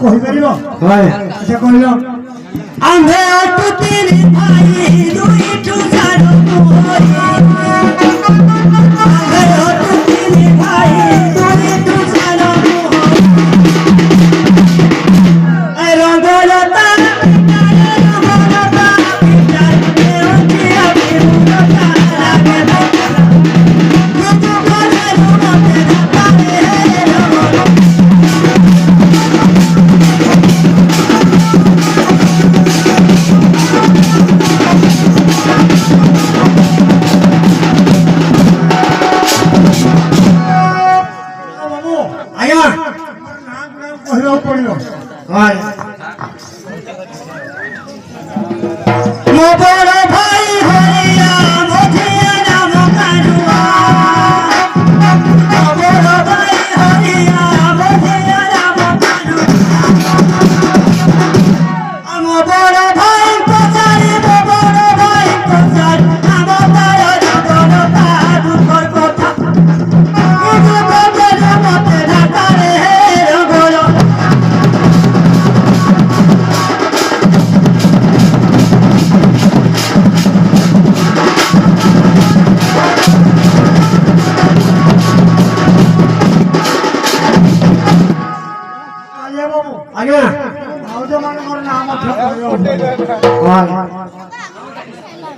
কহিପାରିବ ଆଚ୍ଛା କହିଲ ଆମ୍ଭେ ଅଟୁ ତିନି ଭାଇ ଦୁଇଠୁ ସାନ ଆମ୍ଭେ ଅଟୁ ତିନି ଭାଇ ଦୁଇଠୁ ସାନ ରଙ୍ଗଲତା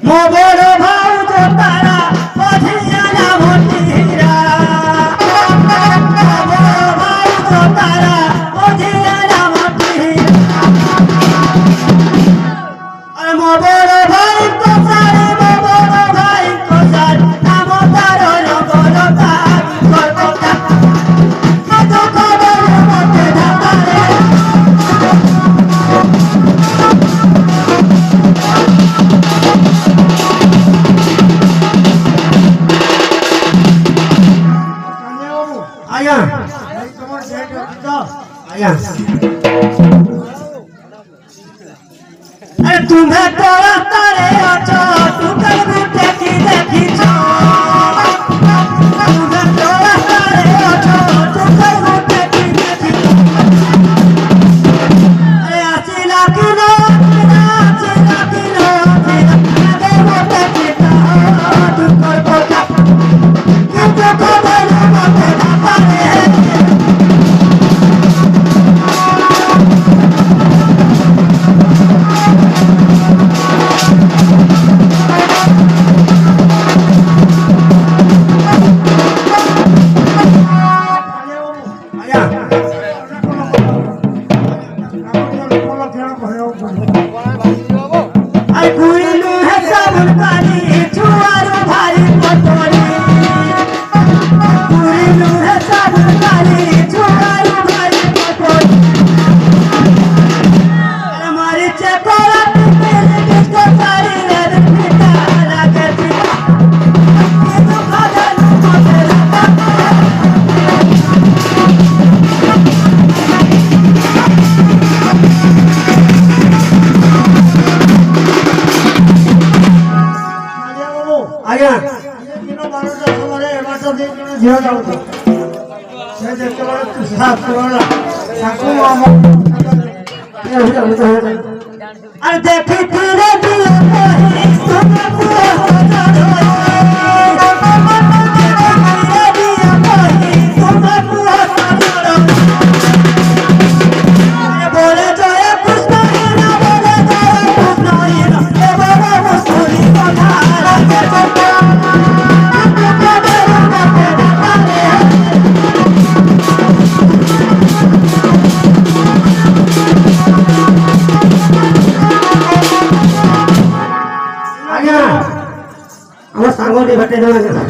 ମୋ ବଡ଼ ଭାଉଜ ତାରା ପଝିଆ ନାମ ହୀରା ମୋ ବଡ଼ ଭାଉଜ ତାରା ପଝିଆ ନାମ ହୀରା ମୋ ବଡ଼ ଭାଇ କସାରେ ମୋ ବଡ଼ ଭାଇ କସାରେ ନାମ ତାର ରଙ୍ଗଲତା କର୍କଟା ମତ ଖବର ମତେ ଧାତାରେ तुम्हें तो तारे अचो तू कभी देखी देखी छो तुम्हें तो तारे अचो तू कभी देखी देखी आसिला किलो आगे मोटे चिता तू कर बोला किंतु खबर मोटे धातारे ମୋ ସାଙ୍ଗ ଟିକେ ଭେଟେଇ ଦେବା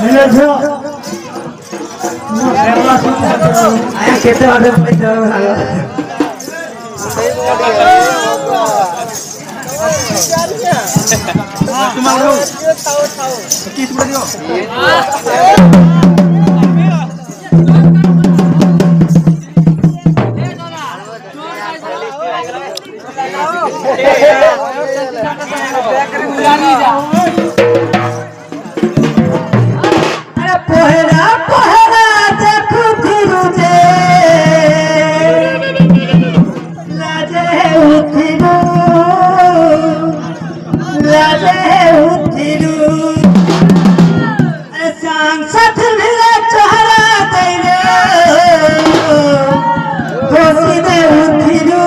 ହେଲେ ଝିଅ ଆଜ୍ଞା କେତେ ବାଟ ପଇସା ସାଙ୍ଗ अरे पहरा पहरा देखू फिरू जे लाजे उठिरू अरे सांसद मेरा चेहरा तेरे खुशी दे उठिरू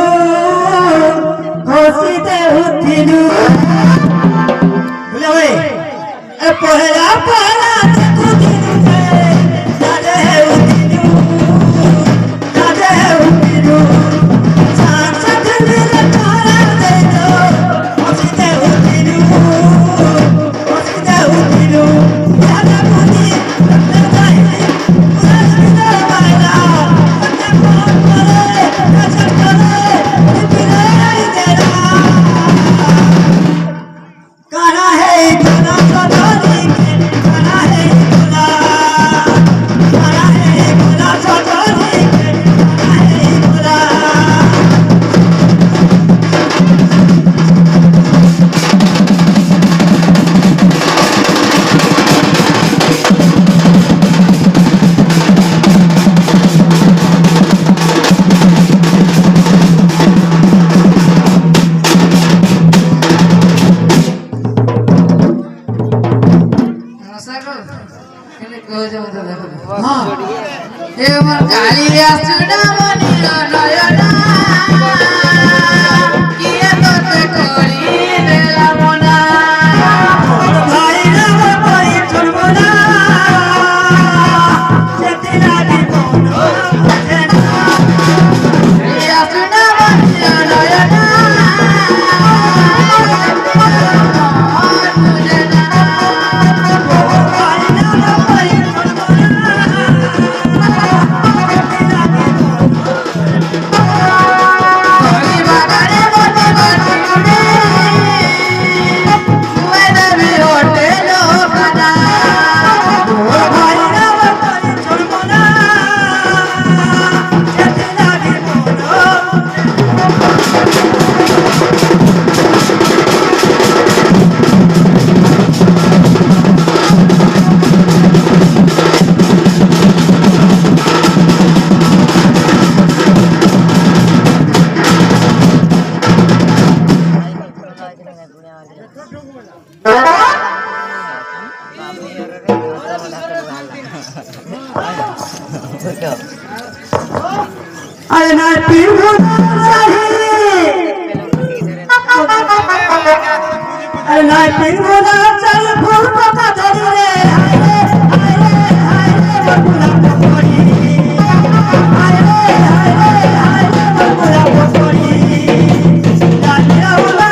बोले पहरा पहरा देखू फिरू जे लाजे उठिरू सांसद मेरा चेहरा तेरे खुशी दे उठिरू यादा मुनी लगाई पूरा बाला फोन करे नजर करे बिगड़ाई देना काना है काना सदरी काना है गुला सदरी काना है गुला हाँ काली व्यासुना मनिरा नयना किए तोते कोरी देला मना भाई ना कोई छुड़बना सेती लागी कोनो मुझेना व्यासुना मनिरा नयना भाई ना कोई छुड़बना सेती लागी कोरी बागारे मोटे बटुने तुए देवी होटे लोकना भाई ना कोई छुड़बना सेती लागी कोनो अरे ना पीहू साही अरे ना पीहू ना चल फूल पका धरी रे हाय रे बकुला पकोड़ी हाय रे बकुला पकोड़ी दानिया उला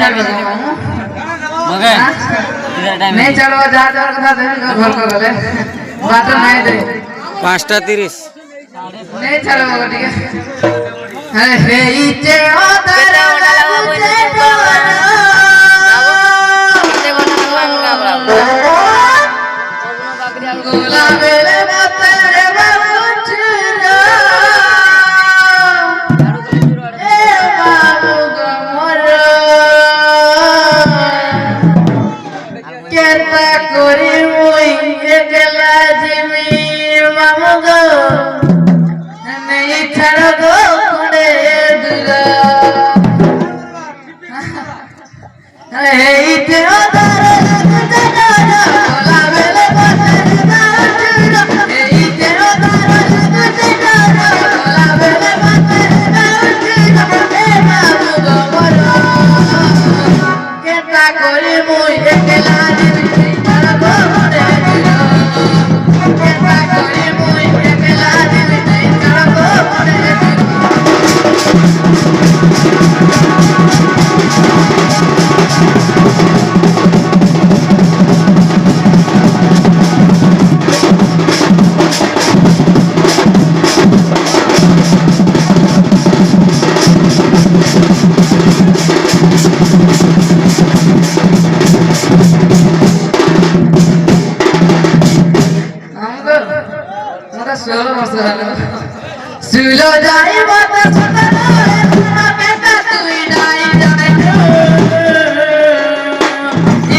चल मगे नहीं चलो जा जा कथा दे घर को गले बात नहीं दे 5:30 नहीं चलो ठीक है हे इचे ओदर गुलाबेले मते बाबूचरा ए बाबू गमर केता करी मुई एकला जिमी बाबू गो नहीं छड़ गो कुड़े दुला हे इचे ओदर सुलो जाई बात सुना बेटा तू डाई डाई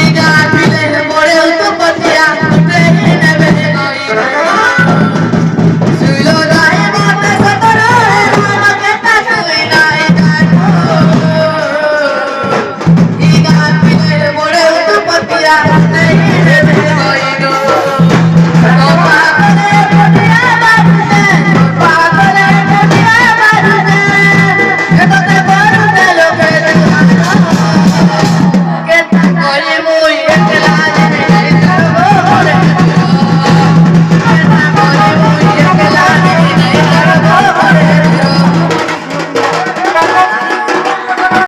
इगा पिले मोरे तो पतिया तेरी नबे कोई सुलो जाई बात सुना बेटा तू डाई डाई इगा पिले मोरे तो पतिया